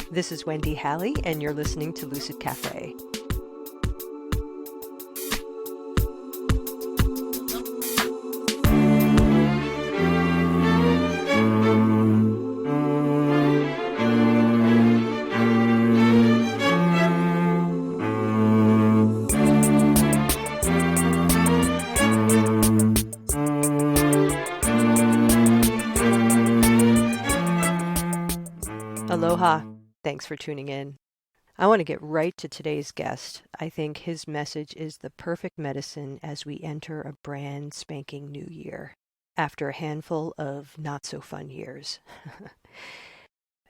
This is Wendy Halley, and you're listening to Lucid Cafe. Aloha. Thanks for tuning in. I want to get right to today's guest. I think his message is the perfect medicine as we enter a brand spanking new year, after a handful of not-so-fun years.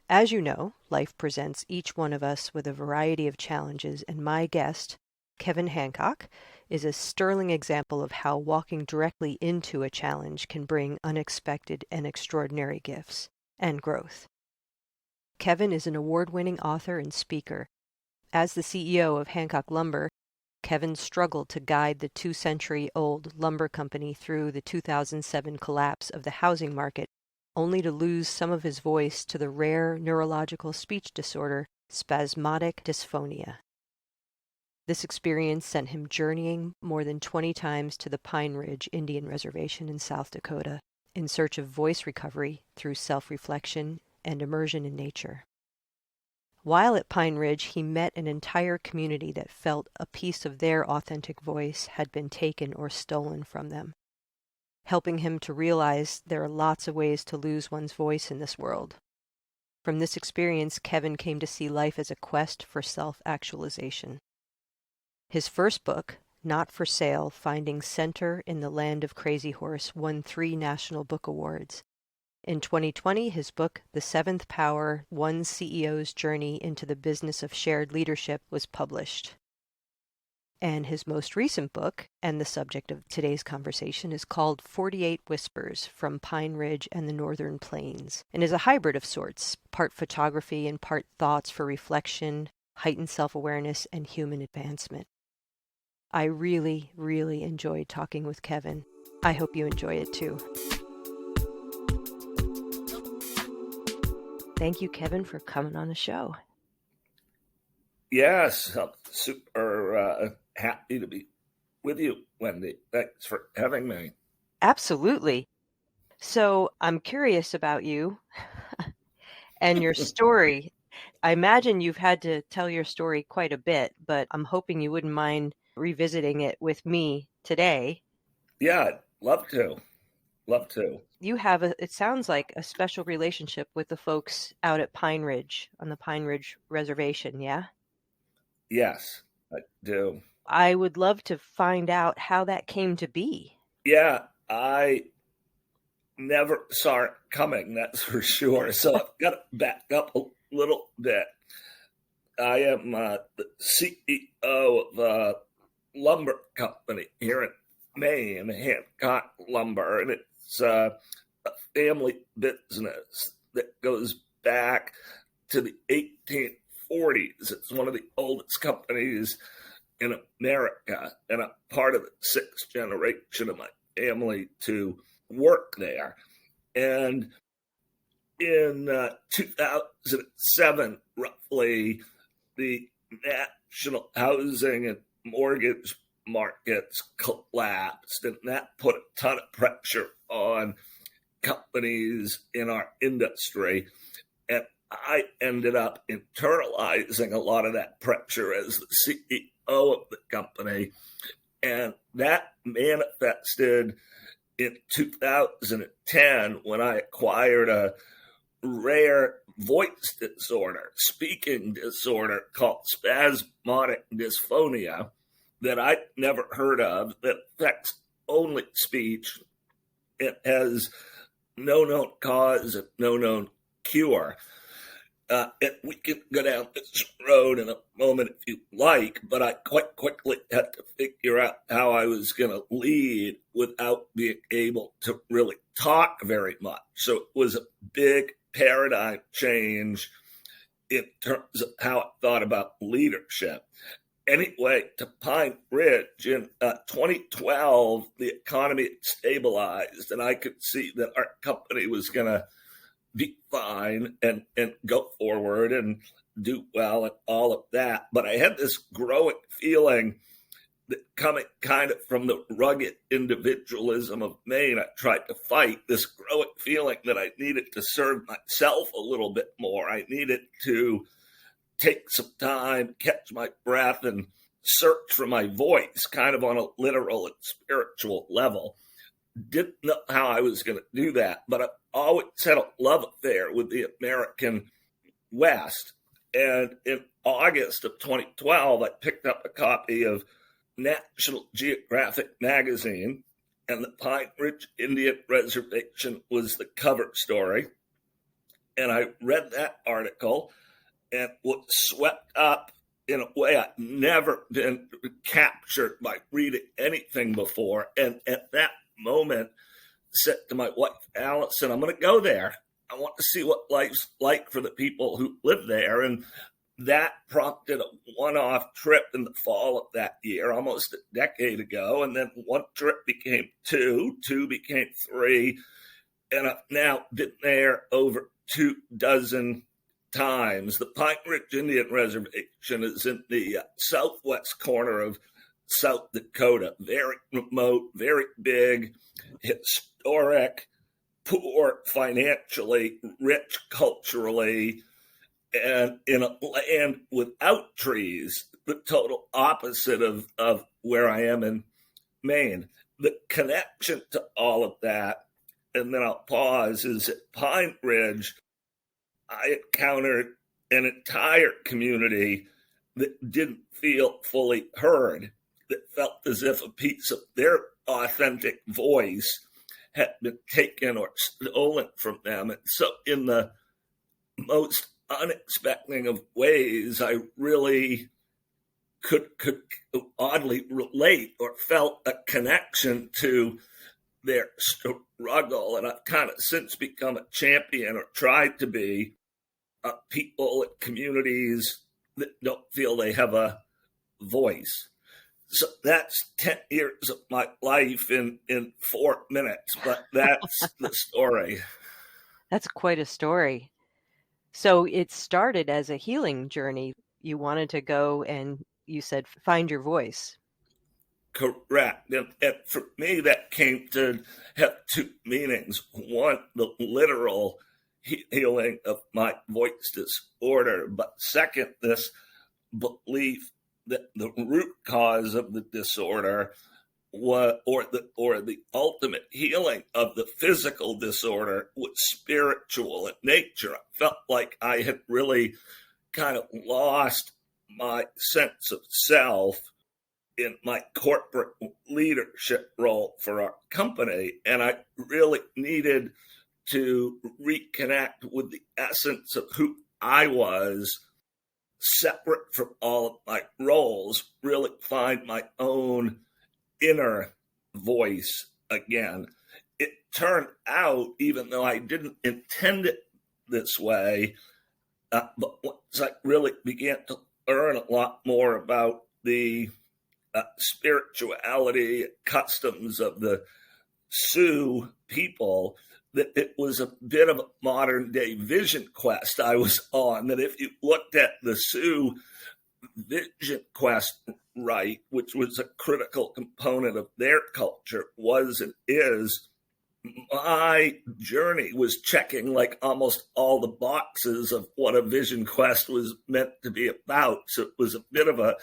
As you know, life presents each one of us with a variety of challenges, and my guest, Kevin Hancock, is a sterling example of how walking directly into a challenge can bring unexpected and extraordinary gifts and growth. Kevin is an award-winning author and speaker. As the CEO of Hancock Lumber, Kevin struggled to guide the 2-century-old lumber company through the 2007 collapse of the housing market, only to lose some of his voice to the rare neurological speech disorder, spasmodic dysphonia. This experience sent him journeying more than 20 times to the Pine Ridge Indian Reservation in South Dakota in search of voice recovery through self-reflection and immersion in nature. While at Pine Ridge, he met an entire community that felt a piece of their authentic voice had been taken or stolen from them, helping him to realize there are lots of ways to lose one's voice in this world. From this experience, Kevin came to see life as a quest for self-actualization. His first book, Not for Sale: Finding Center in the Land of Crazy Horse, won 3 National Book Awards. In 2020, his book, The Seventh Power: One CEO's Journey into the Business of Shared Leadership, was published. And his most recent book, and the subject of today's conversation, is called 48 Whispers from Pine Ridge and the Northern Plains, and is a hybrid of sorts, part photography and part thoughts for reflection, heightened self-awareness, and human advancement. I really, really enjoyed talking with Kevin. I hope you enjoy it too. Thank you, Kevin, for coming on the show. Yes, I'm super happy to be with you, Wendy. Thanks for having me. Absolutely. So I'm curious about you and your story. I imagine you've had to tell your story quite a bit, but I'm hoping you wouldn't mind revisiting it with me today. Yeah, I'd love to. Love to. You have, it sounds like, a special relationship with the folks out at Pine Ridge, on the Pine Ridge Reservation, yeah? Yes, I do. I would love to find out how that came to be. Yeah, I never saw it coming, that's for sure. So I've got to back up a little bit. I am the CEO of a lumber company here in Maine, Hancock Lumber, and it's a family business that goes back to the 1840s. It's one of the oldest companies in America, and I'm part of the 6th generation of my family to work there. And in 2007, roughly, the national housing and mortgage markets collapsed, and that put a ton of pressure on companies in our industry. And I ended up internalizing a lot of that pressure as the CEO of the company. And that manifested in 2010 when I acquired a rare voice disorder, speaking disorder called spasmodic dysphonia that I'd never heard of, that affects only speech. It has no known cause and no known cure. And we can go down this road in a moment if you like, but I quite quickly had to figure out how I was going to lead without being able to really talk very much. So it was a big paradigm change in terms of how I thought about leadership. Anyway, to Pine Ridge, in 2012, the economy stabilized, and I could see that our company was going to be fine and go forward and do well and all of that. But I had this growing feeling that coming kind of from the rugged individualism of Maine, I tried to fight this growing feeling that I needed to serve myself a little bit more. I needed to take some time, catch my breath, and search for my voice, kind of on a literal and spiritual level. Didn't know how I was going to do that, but I've always had a love affair with the American West. And in August of 2012, I picked up a copy of National Geographic magazine, and the Pine Ridge Indian Reservation was the cover story. And I read that article and was swept up in a way I'd never been captured by reading anything before. And at that moment, said to my wife, Allison, I'm going to go there. I want to see what life's like for the people who live there. And that prompted a one-off trip in the fall of that year, almost a decade ago. And then one trip became two became three. And I've now been there over 24 times. The Pine Ridge Indian Reservation is in the southwest corner of South Dakota, very remote, very big, historic, poor financially, rich culturally, and in a land without trees, the total opposite of where I am in Maine. The connection to all of that, and then I'll pause, is at Pine Ridge, I encountered an entire community that didn't feel fully heard, that felt as if a piece of their authentic voice had been taken or stolen from them. And so in the most unexpected of ways, I really could oddly relate or felt a connection to their struggle. And I've kind of since become a champion, or tried to be, people and communities that don't feel they have a voice. So that's 10 years of my life in 4 minutes, but that's the story. That's quite a story. So it started as a healing journey. You wanted to go and you said, find your voice. Correct. And for me, that came to have two meanings. One, the literal healing of my voice disorder, but second, this belief that the root cause of the disorder was, or the ultimate healing of the physical disorder, was spiritual in nature. I felt like I had really kind of lost my sense of self in my corporate leadership role for our company, and I really needed to reconnect with the essence of who I was, separate from all of my roles, really find my own inner voice again. It turned out, even though I didn't intend it this way, but once I really began to learn a lot more about the spirituality, customs of the Sioux people, that it was a bit of a modern day vision quest I was on. That if you looked at the Sioux vision quest right, which was a critical component of their culture, was and is, my journey was checking like almost all the boxes of what a vision quest was meant to be about. So it was a bit of a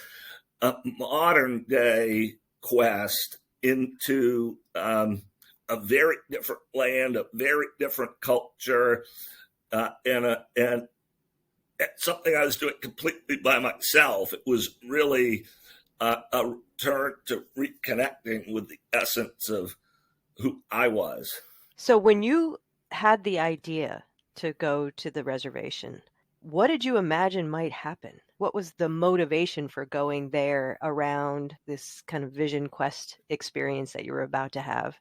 modern day quest into a very different land, a very different culture, and something I was doing completely by myself. It was really a return to reconnecting with the essence of who I was. So when you had the idea to go to the reservation, what did you imagine might happen? What was the motivation for going there around this kind of vision quest experience that you were about to have?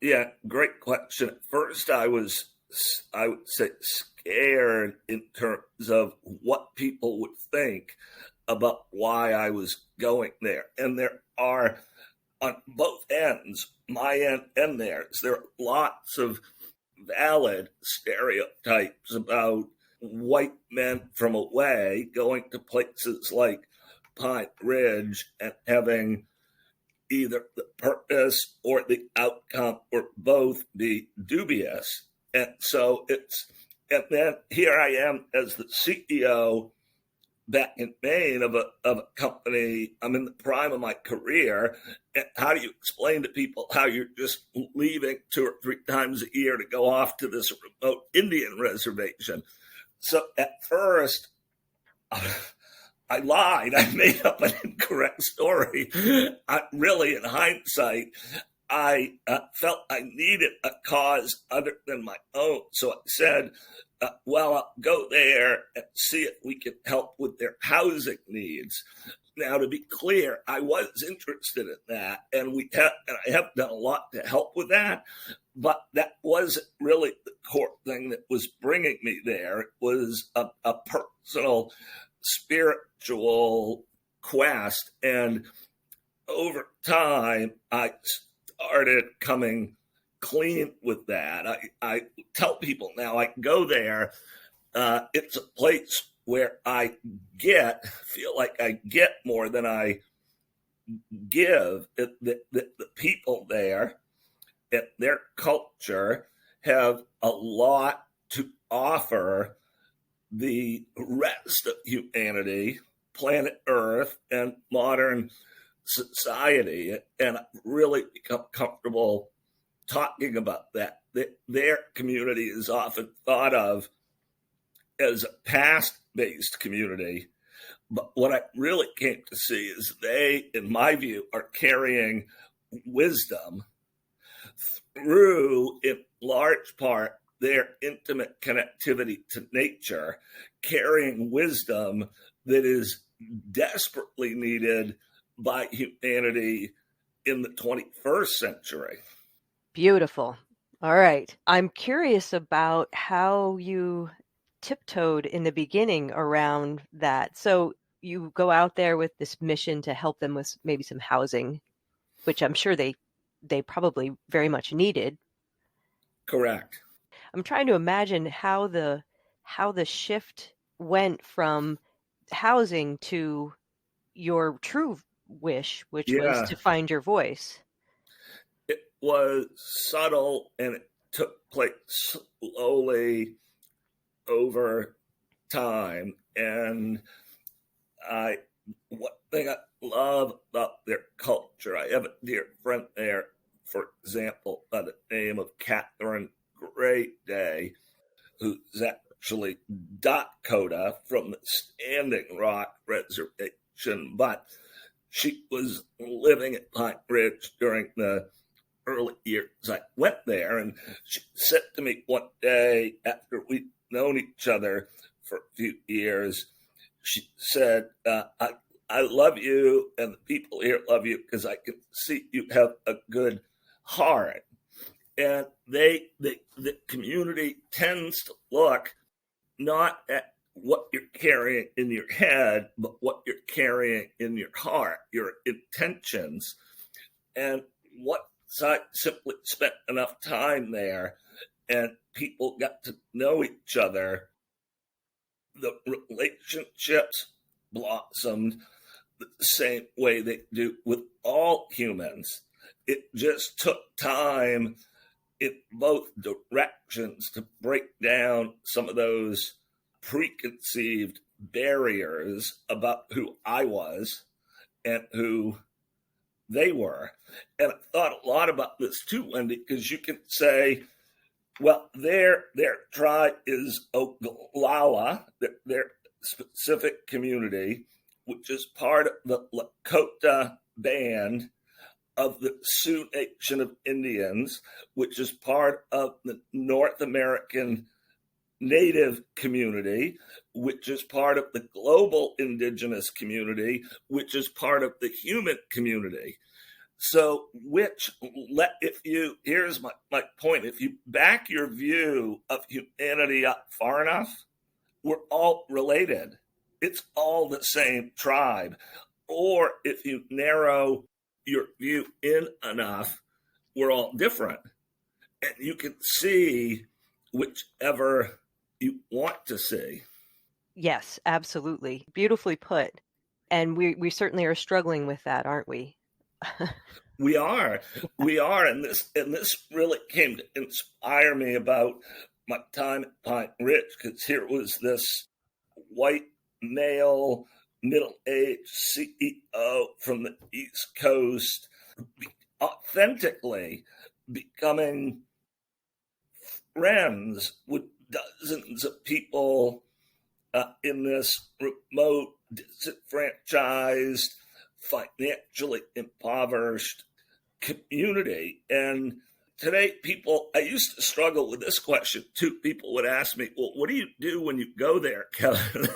Yeah, great question. At first, I would say, scared in terms of what people would think about why I was going there. And there are, on both ends, my end and theirs, there are lots of valid stereotypes about white men from away going to places like Pine Ridge and having either the purpose or the outcome or both be dubious. And so and then here I am as the CEO back in Maine of a company. I'm in the prime of my career. And how do you explain to people how you're just leaving 2 or 3 times a year to go off to this remote Indian reservation? So at first, I lied. I made up an incorrect story. Really, in hindsight, I felt I needed a cause other than my own. So I said, well, I'll go there and see if we can help with their housing needs. Now, to be clear, I was interested in that, and I have done a lot to help with that, but that wasn't really the core thing that was bringing me there. It was a personal, spiritual quest, and over time, I started coming clean with that. I tell people now I go there. It's a place where I feel like I get more than I give. The people there and their culture have a lot to offer the rest of humanity, planet Earth, and modern society. And I've really become comfortable talking about that. Their community is often thought of as a past-based community, but what I really came to see is they, in my view, are carrying wisdom through, in large part, their intimate connectivity to nature, carrying wisdom that is desperately needed by humanity in the 21st century. Beautiful. All right. I'm curious about how you tiptoed in the beginning around that. So you go out there with this mission to help them with maybe some housing, which I'm sure they probably very much needed. Correct. I'm trying to imagine how the shift went from housing to your true wish, which was Yeah, to find your voice. it was subtle and it took place slowly over time. And one thing I love about their culture, I have a dear friend there, for example, by the name of Catherine Great Day, who's actually Dakota from the Standing Rock Reservation, but she was living at Pine Ridge during the early years I went there, and she said to me one day after we'd known each other for a few years, she said, I love you, and the people here love you because I can see you have a good heart. And the community tends to look not at what you're carrying in your head, but what you're carrying in your heart, your intentions. And once I simply spent enough time there and people got to know each other, the relationships blossomed the same way they do with all humans. It just took time in both directions to break down some of those preconceived barriers about who I was and who they were. And I thought a lot about this too, Wendy, because you can say, well, their tribe is Oglala, their specific community, which is part of the Lakota band of the Sioux Nation of Indians, which is part of the North American Native community, which is part of the global Indigenous community, which is part of the human community. So, here's my point, if you back your view of humanity up far enough, we're all related. It's all the same tribe. Or if you narrow your view in enough, we're all different. and you can see whichever you want to see. Yes, absolutely. Beautifully put. And we certainly are struggling with that, aren't we? We are, and this really came to inspire me about my time at Pine Ridge, because here was this white male, middle-aged CEO from the East Coast, authentically becoming friends with dozens of people in this remote, disenfranchised, financially impoverished community. And today, I used to struggle with this question too. People would ask me, well, what do you do when you go there, Kevin?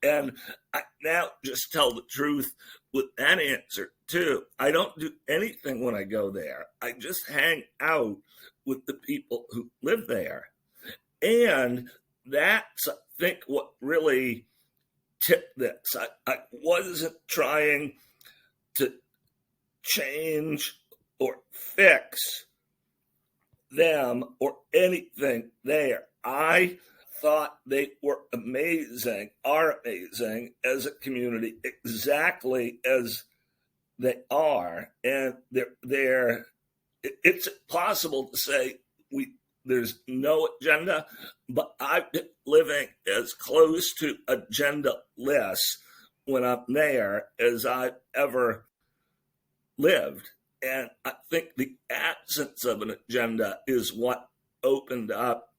And I now just tell the truth with that answer too. I don't do anything when I go there. I just hang out with the people who live there. And that's, I think, what really tipped this. I wasn't trying to change or fix them or anything there. I thought they were amazing, are amazing as a community, exactly as they are. And it's possible to say there's no agenda, but I've been living as close to agenda-less when I'm there as I've ever lived. And I think the absence of an agenda is what opened up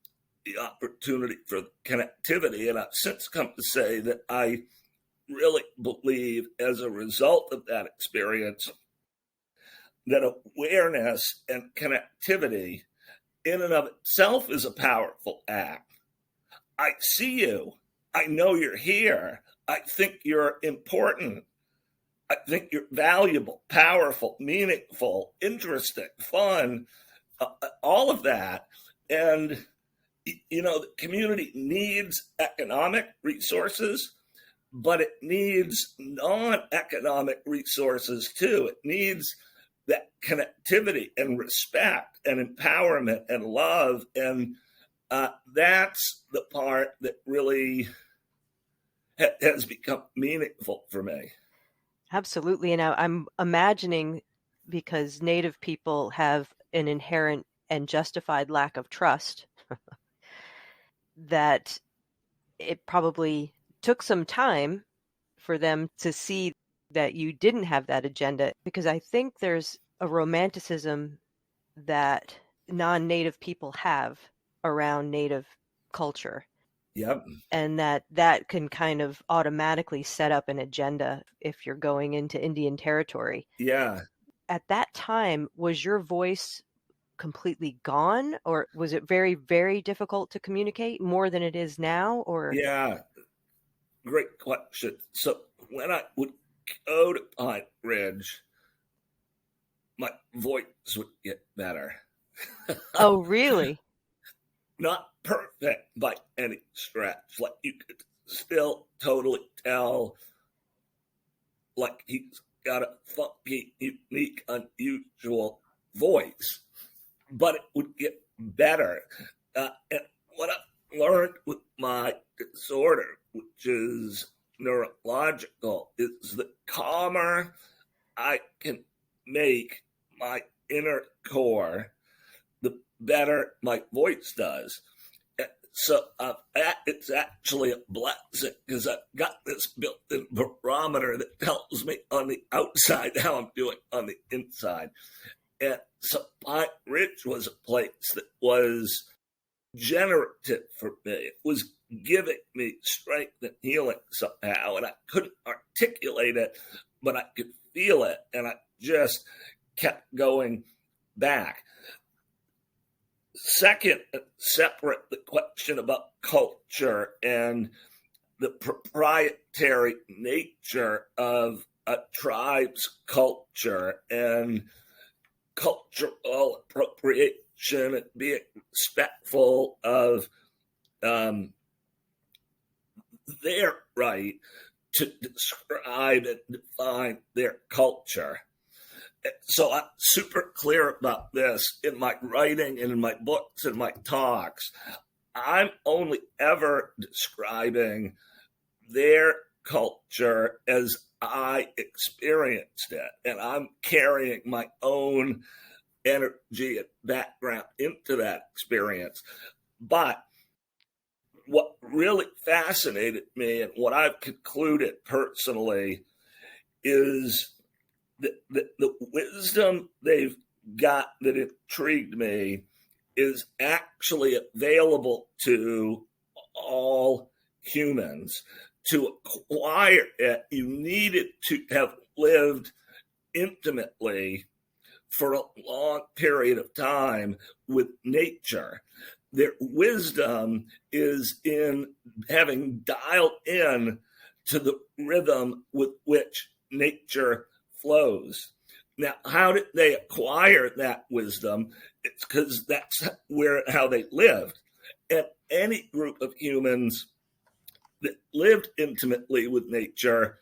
the opportunity for connectivity. And I've since come to say that I really believe, as a result of that experience, that awareness and connectivity in and of itself is a powerful act. I see you. I know you're here. I think you're important. I think you're valuable, powerful, meaningful, interesting, fun, all of that. And, the community needs economic resources, but it needs non-economic resources too. It needs that connectivity and respect and empowerment and love. And that's the part that really has become meaningful for me. Absolutely. And I'm imagining, because Native people have an inherent and justified lack of trust, that it probably took some time for them to see that you didn't have that agenda, because I think there's a romanticism that non-Native people have around Native culture. Yep. And that can kind of automatically set up an agenda if you're going into Indian territory. Yeah. At that time, was your voice completely gone, or was it very, very difficult to communicate, more than it is now? Or Yeah. Great question. So when I would go to Pine Ridge, my voice would get better. Oh, really? Not perfect by any stretch. Like, you could still totally tell, like, he's got a funky, unique, unusual voice, but it would get better. And what I've learned with my disorder, which is neurological, is the calmer I can make my inner core, the better my voice does. So it's actually a blessing, because I've got this built-in barometer that tells me on the outside how I'm doing on the inside. And so Pine Ridge was a place that was generative for me. It was giving me strength and healing somehow, and I couldn't articulate it, but I could feel it, and I just kept going back. Second, separate the question about culture and the proprietary nature of a tribe's culture and cultural appropriation and being respectful of their right to describe and define their culture. So I'm super clear about this in my writing and in my books and my talks. I'm only ever describing their culture as I experienced it. And I'm carrying my own energy and background into that experience. But what really fascinated me and what I've concluded personally is the wisdom they've got that intrigued me is actually available to all humans. To acquire it, you needed to have lived intimately for a long period of time with nature. Their wisdom is in having dialed in to the rhythm with which nature flows. Now, how did they acquire that wisdom? It's because that's how they lived. And any group of humans that lived intimately with nature,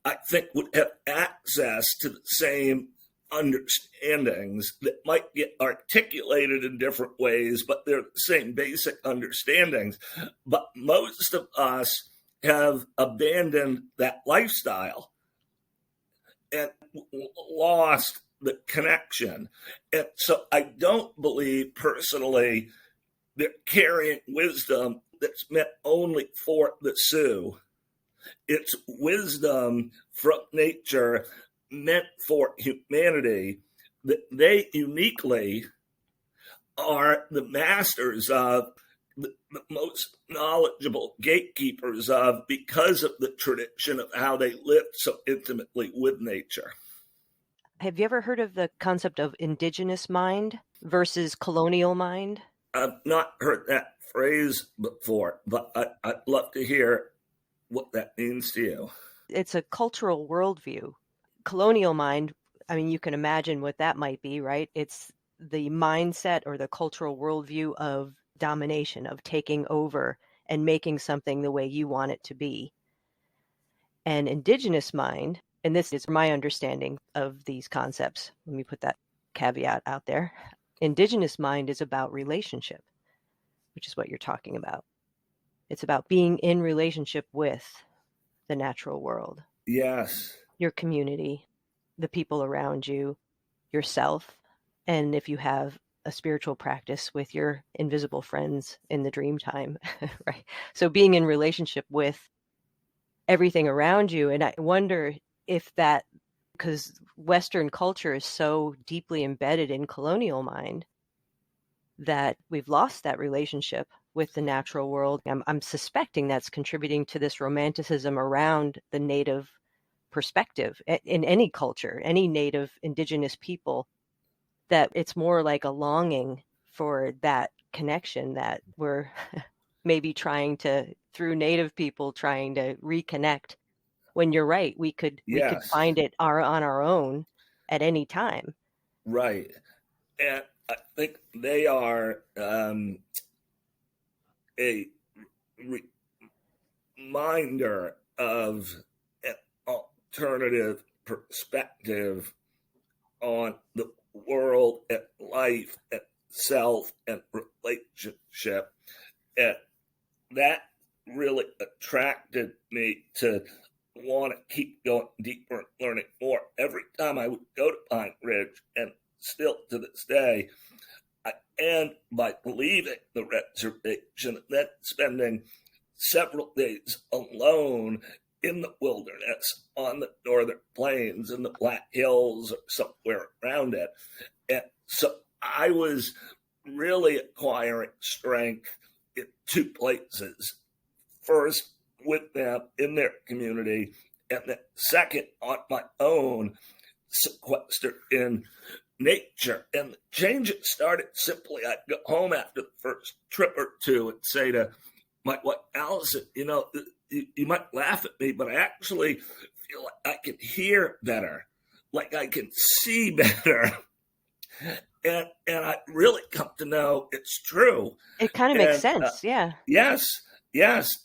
I think, would have access to the same understandings that might get articulated in different ways, but they're the same basic understandings. But most of us have abandoned that lifestyle and lost the connection. And so I don't believe personally they're carrying wisdom that's meant only for the Sioux. It's wisdom from nature meant for humanity that they uniquely are the masters of, the most knowledgeable gatekeepers of, because of the tradition of how they lived so intimately with nature. Have you ever heard of the concept of indigenous mind versus colonial mind? I've not heard that phrase before, but I'd love to hear what that means to you. It's a cultural worldview. Colonial mind, I mean, you can imagine what that might be, right? It's the mindset or the cultural worldview of domination, of taking over and making something the way you want it to be. And indigenous mind, and this is my understanding of these concepts, let me put that caveat out there. Indigenous mind is about relationship, which is what you're talking about. It's about being in relationship with the natural world. Yes. Your community, the people around you, yourself, and if you have a spiritual practice with your invisible friends in the dream time, right? So being in relationship with everything around you. And I wonder if that, because Western culture is so deeply embedded in colonial mind, that we've lost that relationship with the natural world. I'm suspecting that's contributing to this romanticism around the native perspective in any culture, any native indigenous people, that it's more like a longing for that connection that we're maybe trying to, through native people, trying to reconnect, when you're right, we could Yes. find it on our own at any time. Right. And I think they are a reminder of an alternative perspective on the world and life and self and relationship. And that really attracted me to want to keep going deeper and learning more. Every time I would go to Pine Ridge, and still to this day, I end by leaving the reservation and then spending several days alone in the wilderness on the northern plains, in the Black Hills, or somewhere around it. And so I was really acquiring strength in two places. First, with them in their community, and then second, on my own, sequestered in nature. And the change it started simply. I'd go home after the first trip or two and say to my wife, Allison, you might laugh at me, but I actually feel like I can hear better, like I can see better. And I really come to know it's true. It kind of makes sense. Yeah. Yes.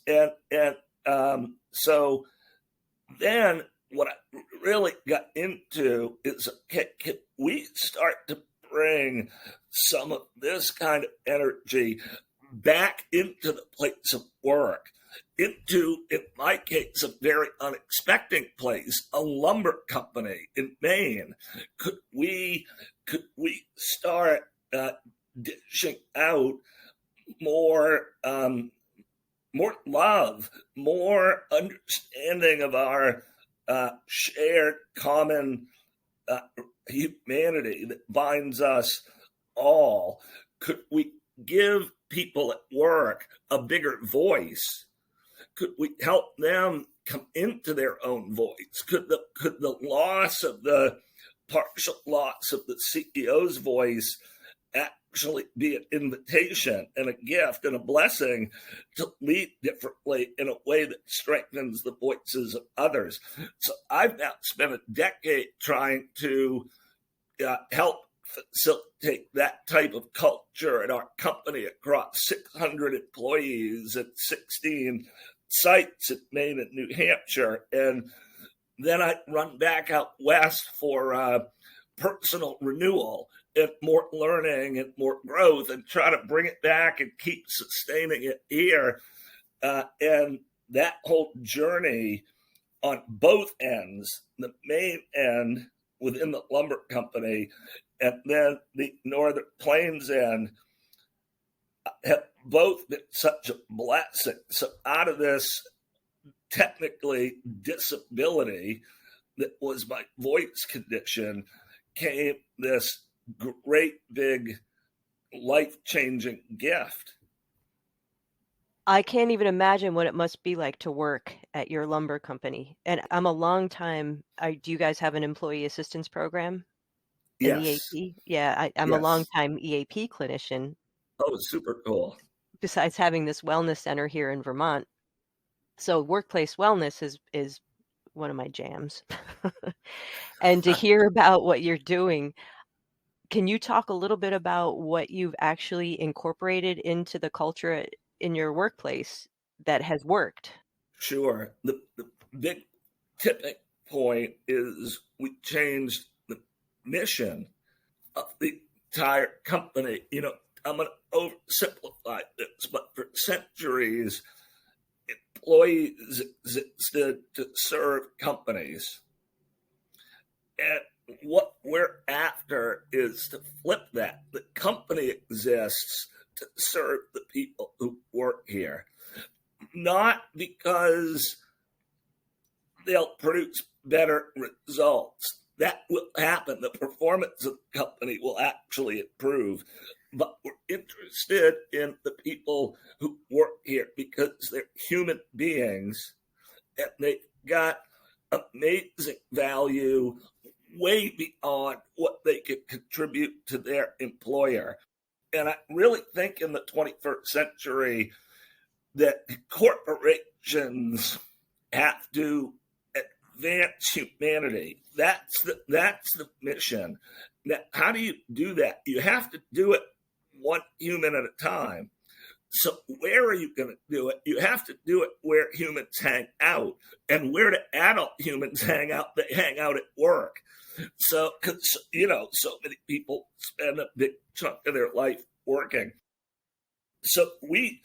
And so then what I really got into is, can we start to bring some of this kind of energy back into the place of work, into, in my case, a very unexpected place, a lumber company in Maine. Could we start dishing out more more love, more understanding of our shared common humanity that binds us all? Could we give people at work a bigger voice? Could we help them come into their own voice? Could the loss of the partial loss of the CEO's voice actually be an invitation and a gift and a blessing to lead differently in a way that strengthens the voices of others? So I've now spent a decade trying to help facilitate that type of culture in our company across 600 employees at 16 sites in Maine and New Hampshire. And then I run back out west for personal renewal and more learning and more growth, and try to bring it back and keep sustaining it here. And that whole journey on both ends, the main end within the lumber company and then the Northern Plains end, have both been such a blessing. So out of this technically disability that was my voice condition came this great big life-changing gift. I can't even imagine what it must be like to work at your lumber company. And I'm a long time. Do you guys have an employee assistance program? An Yes. EAP? Yeah, I'm a long time EAP clinician. Oh, super cool. Besides having this wellness center here in Vermont. So workplace wellness is one of my jams. And to hear about what you're doing, can you talk a little bit about what you've actually incorporated into the culture in your workplace that has worked? Sure. The big tipping point is we changed the mission of the entire company. You know, I'm going to oversimplify this, but for centuries, employees existed to serve companies. And what we're after is to flip that. The company exists to serve the people who work here, not because they'll produce better results. That will happen. The performance of the company will actually improve. But we're interested in the people who work here because they're human beings and they've got amazing value way beyond what they can contribute to their employer. And I really think in the 21st century that corporations have to advance humanity. That's the mission. Now, how do you do that? You have to do it one human at a time. So where are you going to do it? You have to do it where humans hang out. And where do adult humans hang out? They hang out at work. So, you know, so many people spend a big chunk of their life working. So we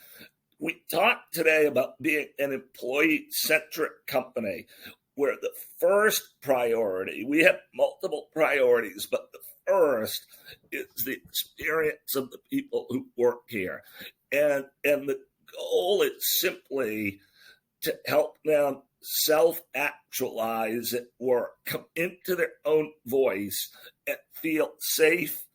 talked today about being an employee-centric company where the first priority, we have multiple priorities, but the first is the experience of the people who work here. And the goal is simply to help them self-actualize at work, come into their own voice and feel safe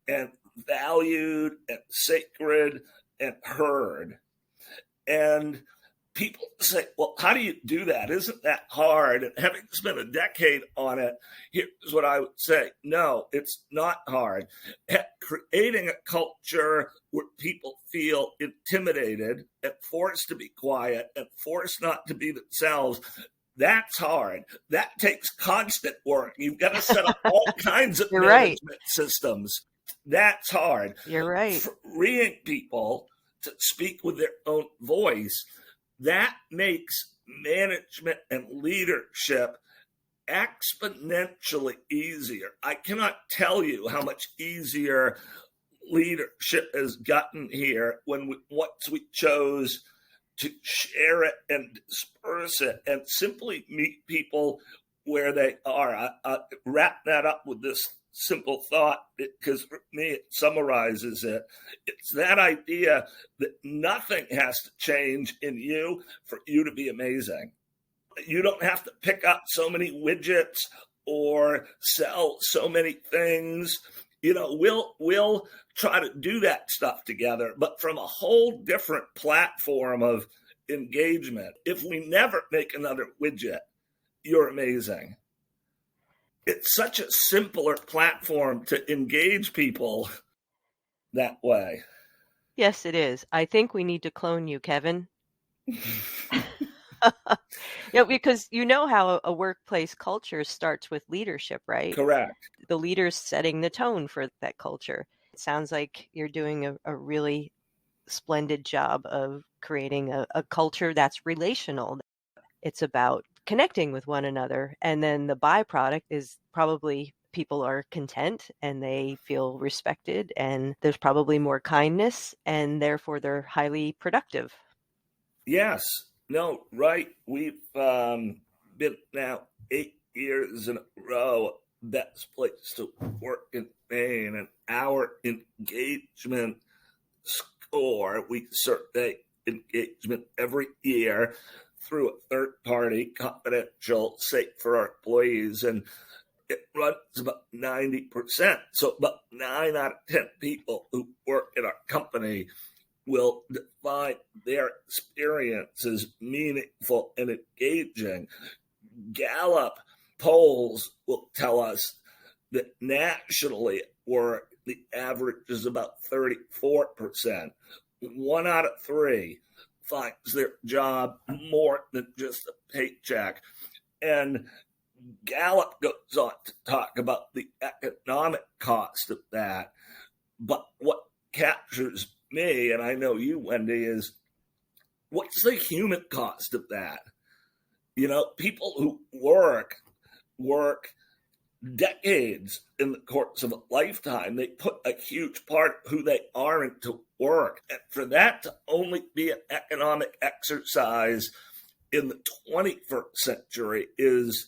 and valued and sacred and heard. And people say, well, how do you do that? Isn't that hard? And having spent a decade on it, here's what I would say. No, it's not hard. Creating a culture where people feel intimidated and forced to be quiet and forced not to be themselves, that's hard. That takes constant work. You've got to set up all kinds of management systems. That's hard. You're right. Freeing people to speak with their own voice, that makes management and leadership exponentially easier. I cannot tell you how much easier leadership has gotten here once we chose to share it and disperse it and simply meet people where they are. I wrap that up with this simple thought, because for me it summarizes it. It's that idea that nothing has to change in you for you to be amazing. You don't have to pick up so many widgets or sell so many things. We'll try to do that stuff together, but from a whole different platform of engagement. If we never make another widget, you're amazing. It's such a simpler platform to engage people that way. Yes, it is. I think we need to clone you, Kevin. Because you know how a workplace culture starts with leadership, right? Correct. The leader's setting the tone for that culture. It sounds like you're doing a really splendid job of creating a culture that's relational. It's about connecting with one another. And then the byproduct is probably people are content and they feel respected, and there's probably more kindness, and therefore they're highly productive. Yes. No, right. We've been now 8 years in a row best place to work in Maine, and our engagement score, we survey engagement every year through a third party, confidential, safe for our employees, and it runs about 90%. So about 9 out of 10 people who work in our company will define their experience as meaningful and engaging. Gallup polls will tell us that nationally at work, the average is about 34%. 1 out of 3 finds their job more than just a paycheck. And Gallup goes on to talk about the economic cost of that. But what captures me, and I know you, Wendy, is what's the human cost of that? People who work decades in the course of a lifetime. They put a huge part of who they are into work. And for that to only be an economic exercise in the 21st century is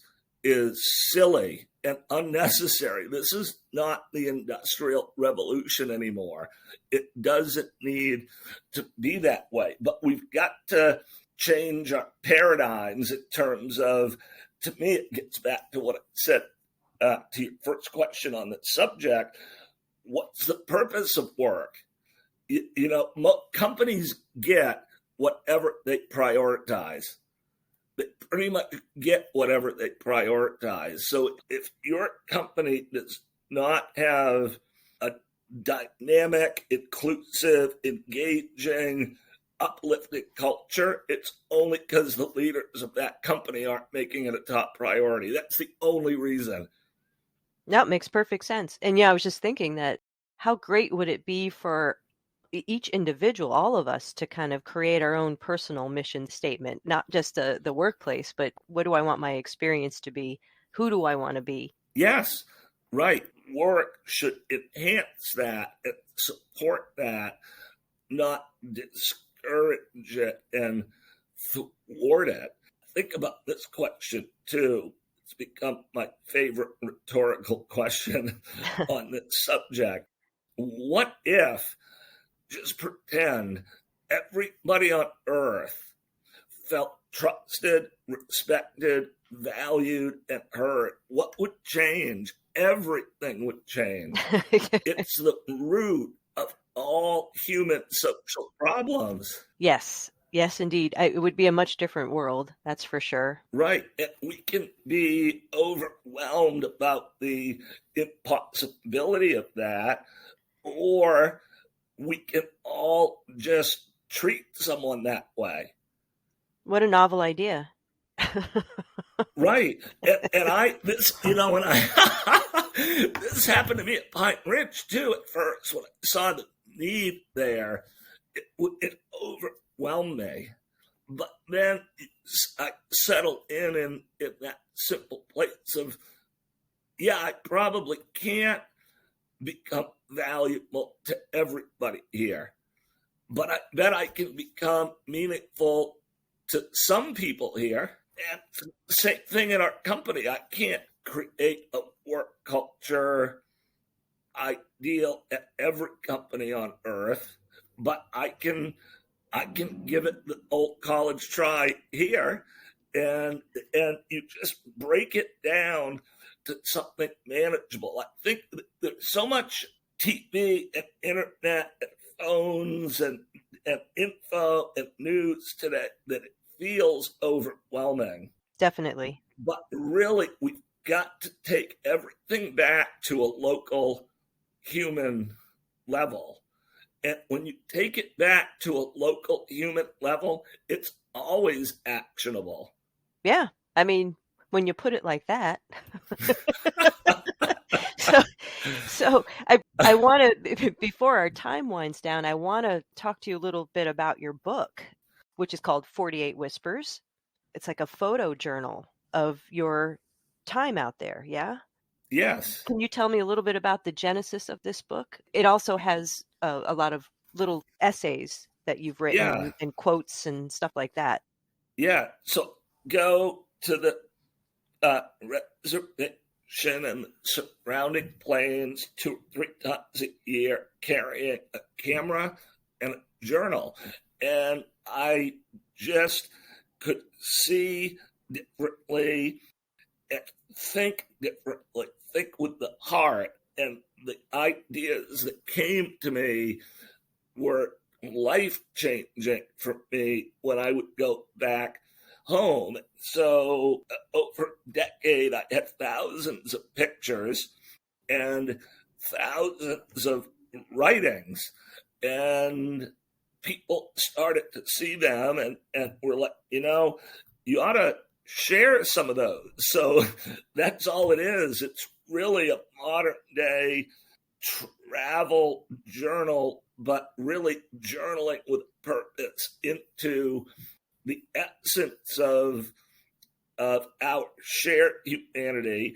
silly and unnecessary. This is not the Industrial Revolution anymore. It doesn't need to be that way. But we've got to change our paradigms in terms of, to me, it gets back to what I said to your first question on the subject. What's the purpose of work? Companies get whatever they prioritize. They pretty much get whatever they prioritize. So if your company does not have a dynamic, inclusive, engaging, uplifting culture, it's only because the leaders of that company aren't making it a top priority. That's the only reason. That makes perfect sense. And yeah, I was just thinking that how great would it be for each individual, all of us, to kind of create our own personal mission statement, not just the workplace, but what do I want my experience to be? Who do I want to be? Yes, right. Work should enhance that and support that, not discourage it and thwart it. Think about this question too. It's become my favorite rhetorical question on this subject. What if, just pretend, everybody on Earth felt trusted, respected, valued, and heard? What would change? Everything would change. It's the root of all human social problems. Yes, indeed. It would be a much different world, that's for sure. Right. And we can be overwhelmed about the impossibility of that, or we can all just treat someone that way. What a novel idea. Right. And this happened to me at Pine Ridge too at first. When I saw the need there, it overwhelmed me. But then I settle in that simple place of, yeah, I probably can't become valuable to everybody here, but I bet I can become meaningful to some people here. And same thing in our company. I can't create a work culture ideal at every company on earth, but I can give it the old college try here, and you just break it down to something manageable. I think there's so much TV and internet and phones and info and news today that it feels overwhelming. Definitely. But really, we've got to take everything back to a local human level. And when you take it back to a local human level, it's always actionable. Yeah. I mean, when you put it like that. so so I want to, before our time winds down, I want to talk to you a little bit about your book, which is called 48 Whispers. It's like a photo journal of your time out there. Yeah. Yes. Can you tell me a little bit about the genesis of this book? It also has a lot of little essays that you've Yeah. written and quotes and stuff like that. Yeah. So go to the reservation and the surrounding plains 2 or 3 times a year, carrying a camera and a journal. And I just could see differently and think differently, think with the heart. And the ideas that came to me were life changing for me when I would go back home. So over a decade, I had thousands of pictures and thousands of writings. And people started to see them and were like, you ought to share some of those. So that's all it is. It's really a modern day travel journal, but really journaling with purpose into the essence of our shared humanity.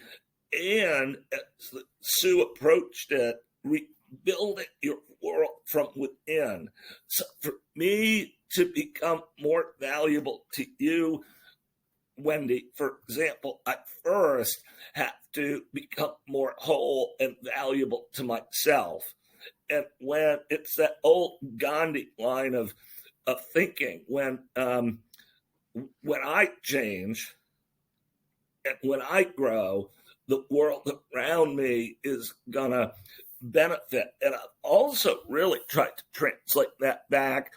And as Sue approached it, rebuilding your world from within. So for me to become more valuable to you, Wendy, for example, I first have to become more whole and valuable to myself. And when it's that old Gandhi line of thinking, when I change and when I grow, the world around me is gonna benefit. And I've also really tried to translate that back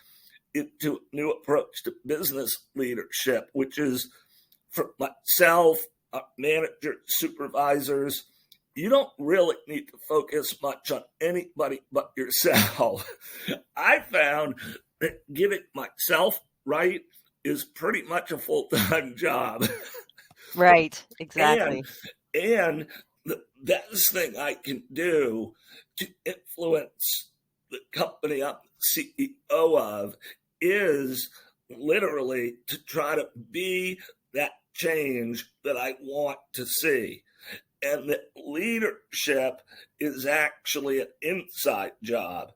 into a new approach to business leadership, which is for myself, managers, supervisors, you don't really need to focus much on anybody but yourself. I found that giving myself right is pretty much a full-time job. Right, and exactly. and the best thing I can do to influence the company I'm the CEO of is literally to try to be that change that I want to see. And that leadership is actually an inside job.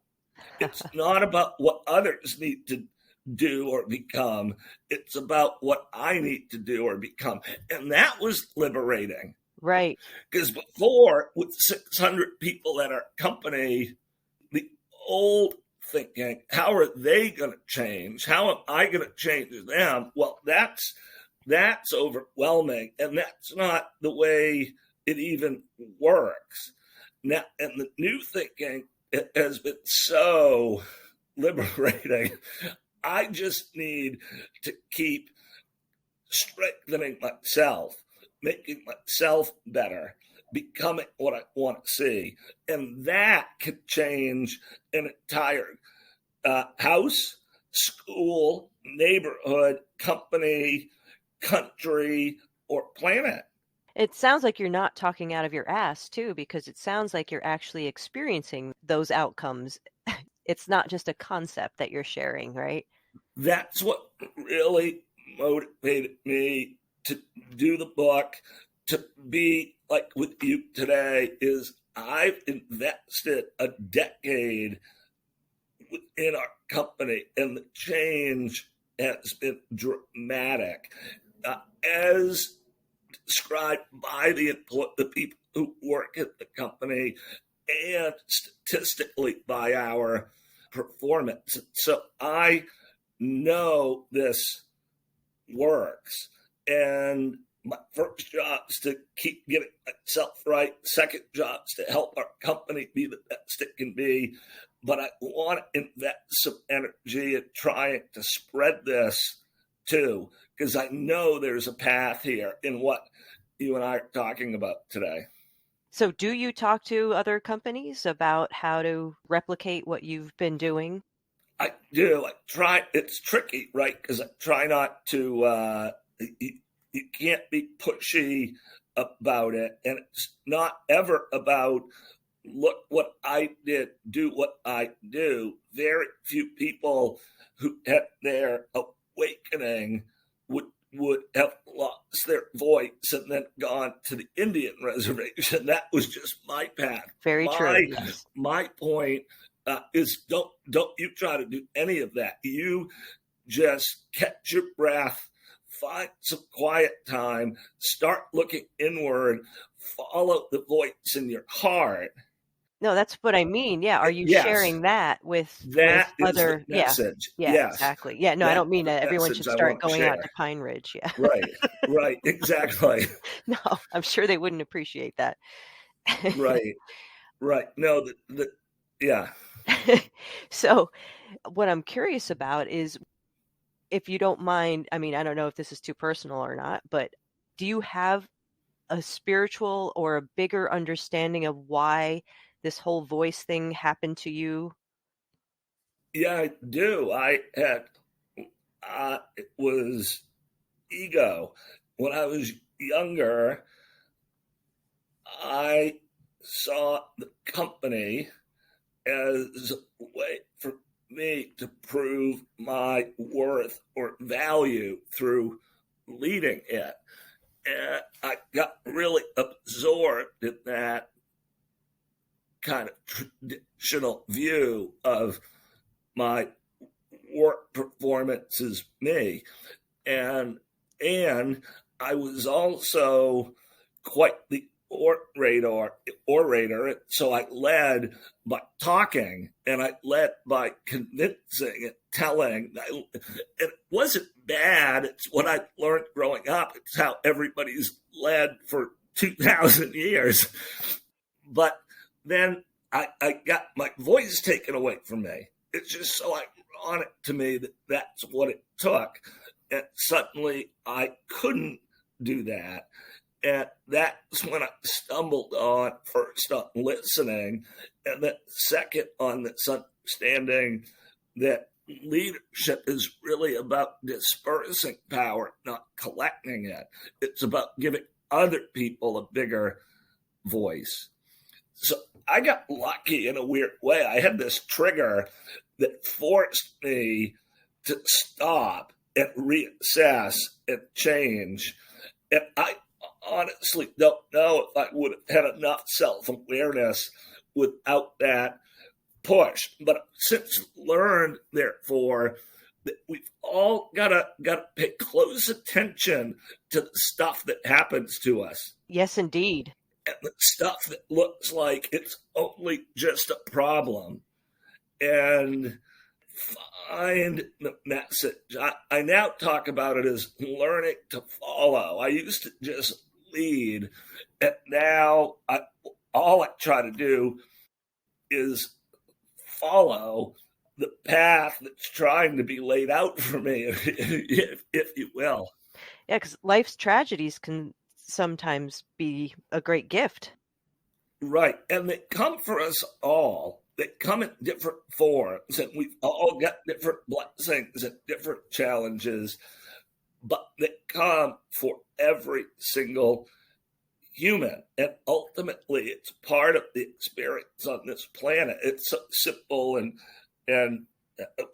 It's not about what others need to do or become. It's about what I need to do or become. And that was liberating. Right. Because before, with 600 people at our company, the old thinking, how are they going to change? How am I going to change them? Well, that's overwhelming. And that's not the way it even works. Now, and the new thinking has been so liberating. I just need to keep strengthening myself, making myself better, becoming what I want to see. And that could change an entire house, school, neighborhood, company, country, or planet. It sounds like you're not talking out of your ass too, because it sounds like you're actually experiencing those outcomes. It's not just a concept that you're sharing, right? that's what really motivated me to do the book, to be like with you today, is I've invested a decade in our company, and the change has been dramatic, as described by the people who work at the company, and statistically by our performance. So I know this works, and my first job is to keep getting myself right. Second job is to help our company be the best it can be. But I want to invest some energy in trying to spread this too, because I know there's a path here in what you and I are talking about today. So do you talk to other companies about how to replicate what you've been doing? I do. I try. It's tricky, right? Because I try not to. You can't be pushy about it, and it's not ever about look what I did, do what I do. Very few people who had their awakening would have lost their voice and then gone to the Indian reservation. That was just my path. Very true. Yes. My point is don't you try to do any of that. You just catch your breath, find some quiet time, start looking inward, follow the voice in your heart. No, that's what I mean. Yeah. Are you Yes, sharing that with that is other? the message. Yeah, Yes, exactly. Yeah. No, I don't mean that everyone should start going out to Pine Ridge. Yeah. Right, exactly. No, I'm sure they wouldn't appreciate that. Right. No, yeah. So what I'm curious about is, if you don't mind, I mean, I don't know if this is too personal or not, but do you have a spiritual or a bigger understanding of why this whole voice thing happened to you? Yeah, I do. It was ego. When I was younger, I saw the company as a way for me to prove my worth or value through leading it. And I got really absorbed in that kind of traditional view of my work performance as me. And I was also quite the orator. So I led by talking, and I led by convincing and telling. It wasn't bad. It's what I learned growing up. It's how everybody's led for 2,000 years. But then I got my voice taken away from me. It's just so ironic to me that that's what it took. And suddenly I couldn't do that. And that's when I stumbled on, first, on listening, and then second, on this understanding that leadership is really about dispersing power, not collecting it. It's about giving other people a bigger voice. So I got lucky in a weird way. I had this trigger that forced me to stop and reassess and change. And I honestly don't know if I would have had enough self-awareness without that push. But I've since learned, therefore, that we've all got to pay close attention to the stuff that happens to us. Yes, indeed. And the stuff that looks like it's only just a problem. And find the message. I now talk about it as learning to follow. I used to just lead, and now all I try to do is follow the path that's trying to be laid out for me, if you will. Yeah, because life's tragedies can sometimes be a great gift. Right, and they come for us all. They come in different forms, and we've all got different blessings and different challenges, but they come for every single human. And ultimately, it's part of the experience on this planet. It's so simple and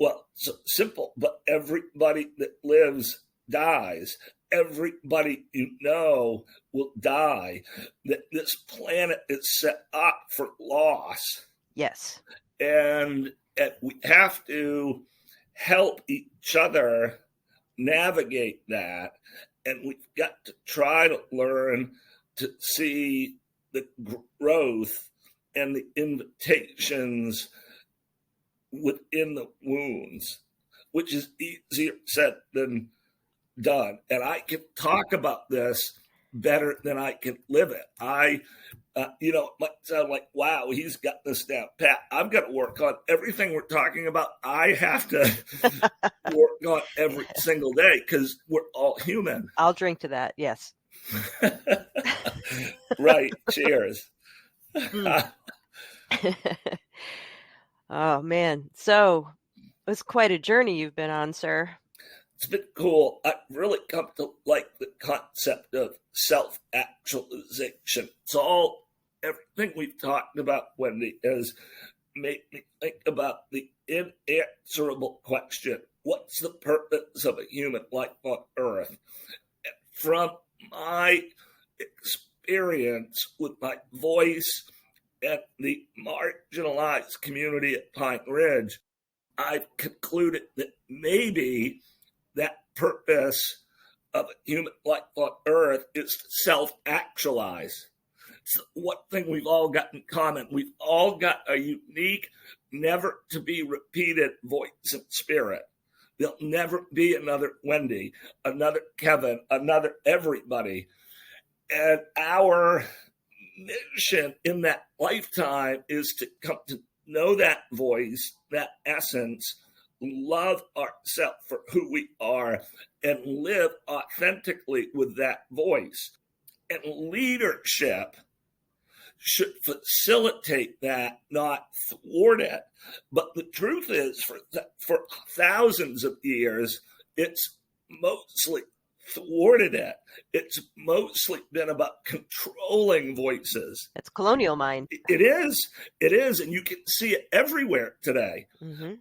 well, so simple, but everybody that lives dies. Everybody you know will die. That this planet is set up for loss. Yes. And we have to help each other navigate that. And we've got to try to learn to see the growth and the invitations within the wounds, which is easier said than done. And I can talk about this better than I can live it. It might sound like, wow, he's got this down pat. I've got to work on everything we're talking about. I have to work on every single day because we're all human. I'll drink to that. Yes. Right. Cheers. Oh, man. So it's quite a journey you've been on, sir. It's been cool. I've really come to like the concept of self-actualization. It's all, everything we've talked about, Wendy, has made me think about the unanswerable question. What's the purpose of a human life on Earth? And from my experience with my voice and the marginalized community at Pine Ridge, I've concluded that maybe that purpose of a human life on Earth is to self-actualize. It's one thing we've all got in common. We've all got a unique, never to be repeated voice and spirit. There'll never be another Wendy, another Kevin, another everybody. And our mission in that lifetime is to come to know that voice, that essence, love ourselves for who we are, and live authentically with that voice. And leadership should facilitate that, not thwart it. But the truth is, for thousands of years, it's mostly thwarted it. It's mostly been about controlling voices. That's colonial mind. It is. It is. And you can see it everywhere today,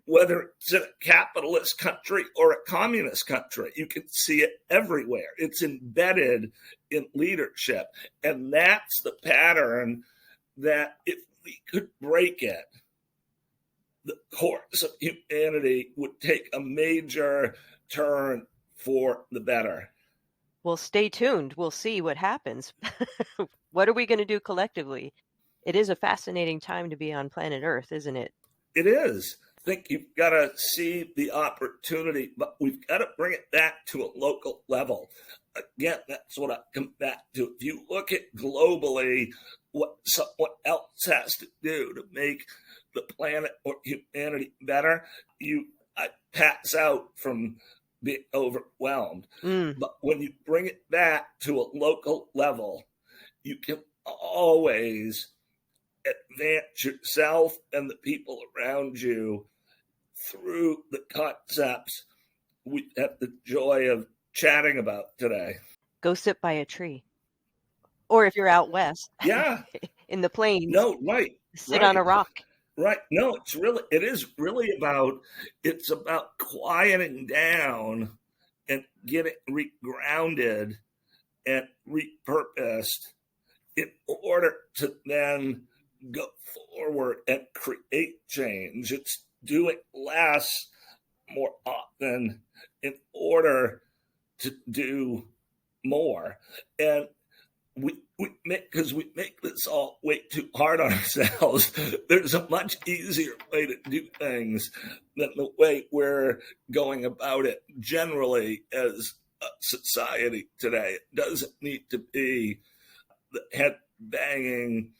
whether it's in a capitalist country or a communist country. You can see it everywhere. It's embedded in leadership. And that's the pattern that if we could break it, the course of humanity would take a major turn for the better. Well, stay tuned. We'll see what happens. What are we going to do collectively? It is a fascinating time to be on planet Earth, isn't it? It is. I think you've got to see the opportunity, but we've got to bring it back to a local level. Again, that's what I come back to. If you look at globally what someone else has to do to make the planet or humanity better, I pass out from being overwhelmed. But when you bring it back to a local level, you can always advance yourself and the people around you through the concepts we have the joy of chatting about today. Go sit by a tree. Or if you're out west, in the plains, sit on a rock. Right. No, it's about quieting down and getting regrounded and repurposed in order to then go forward and create change. It's doing less more often in order to do more. And we make this all way too hard on ourselves. There's a much easier way to do things than the way we're going about it generally as a society today. It doesn't need to be the head banging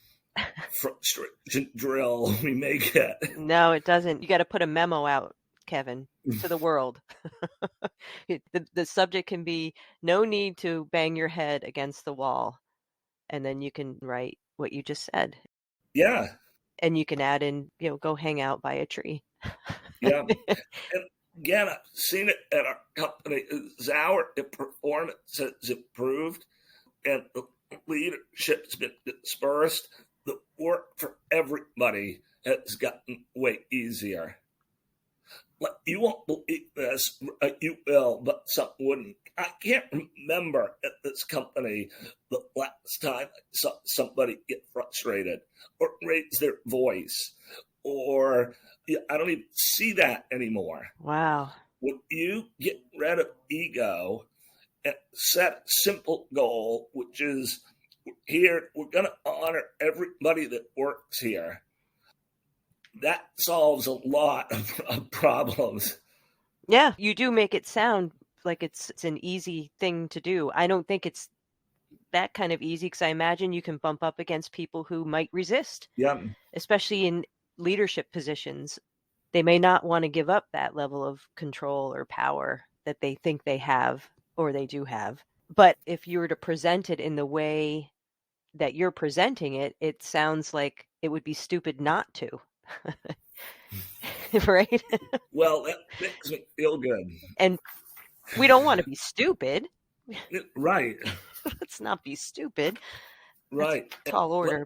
frustration drill we make it. No, it doesn't. You got to put a memo out, Kevin, to the world. The subject can be no need to bang your head against the wall. And then you can write what you just said. Yeah. And you can add in, go hang out by a tree. Yeah. And again, I've seen it at our company. As our performance has improved and the leadership's been dispersed, the work for everybody has gotten way easier. like, you won't believe this, you will, but some wouldn't. I can't remember at this company the last time I saw somebody get frustrated or raise their voice, or I don't even see that anymore. Wow. When you get rid of ego and set a simple goal, which is here, we're going to honor everybody that works here, that solves a lot of problems. Yeah, you do make it sound like it's an easy thing to do. I don't think it's that kind of easy, because I imagine you can bump up against people who might resist, Yeah. especially in leadership positions. They may not want to give up that level of control or power that they think they have, or they do have. But if you were to present it in the way that you're presenting it, it sounds like it would be stupid not to. Right? Well, that makes me feel good. And we don't want to be stupid. Right. Let's not be stupid. Right. That's a tall order,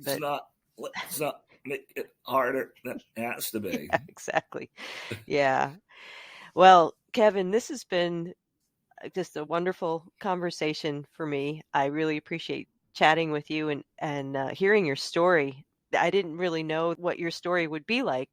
let's not make it harder than it has to be. Yeah, exactly. Yeah. Well, Kevin, this has been just a wonderful conversation for me. I really appreciate chatting with you and hearing your story. I didn't really know what your story would be like.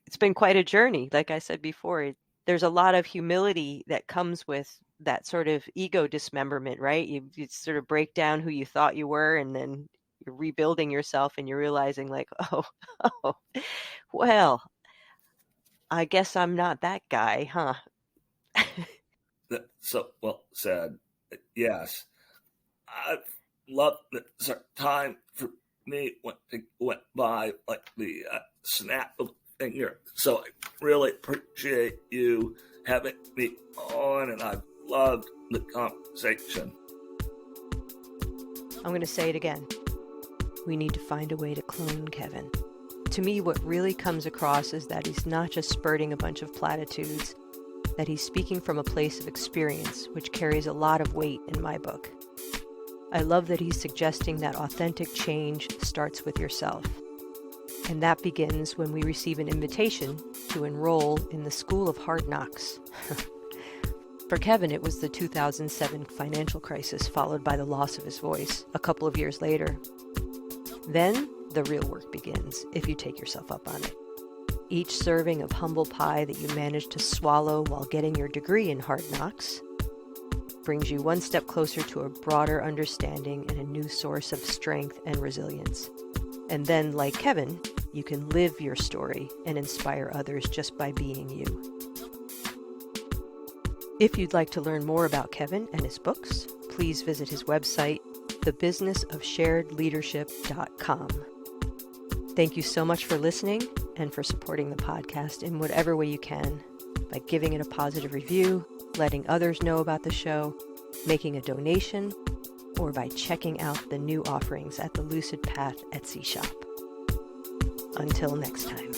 It's been quite a journey. Like I said before, there's a lot of humility that comes with that sort of ego dismemberment, right? You sort of break down who you thought you were, and then you're rebuilding yourself, and you're realizing like, oh, well, I guess I'm not that guy, huh? That's so well said. Yes. I've loved the time for me when it went by like the snap of a finger. So I really appreciate you having me on, and I've loved the conversation. I'm going to say it again. We need to find a way to clone Kevin. To me, what really comes across is that he's not just spurting a bunch of platitudes, that he's speaking from a place of experience, which carries a lot of weight in my book. I love that he's suggesting that authentic change starts with yourself. And that begins when we receive an invitation to enroll in the School of Hard Knocks. For Kevin, it was the 2007 financial crisis, followed by the loss of his voice a couple of years later. Then the real work begins, if you take yourself up on it. Each serving of humble pie that you manage to swallow while getting your degree in Hard Knocks brings you one step closer to a broader understanding and a new source of strength and resilience. And then, like Kevin, you can live your story and inspire others just by being you. If you'd like to learn more about Kevin and his books, please visit his website, thebusinessofsharedleadership.com. Thank you so much for listening and for supporting the podcast in whatever way you can, by giving it a positive review, letting others know about the show, making a donation, or by checking out the new offerings at the Lucid Path Etsy shop. Until next time.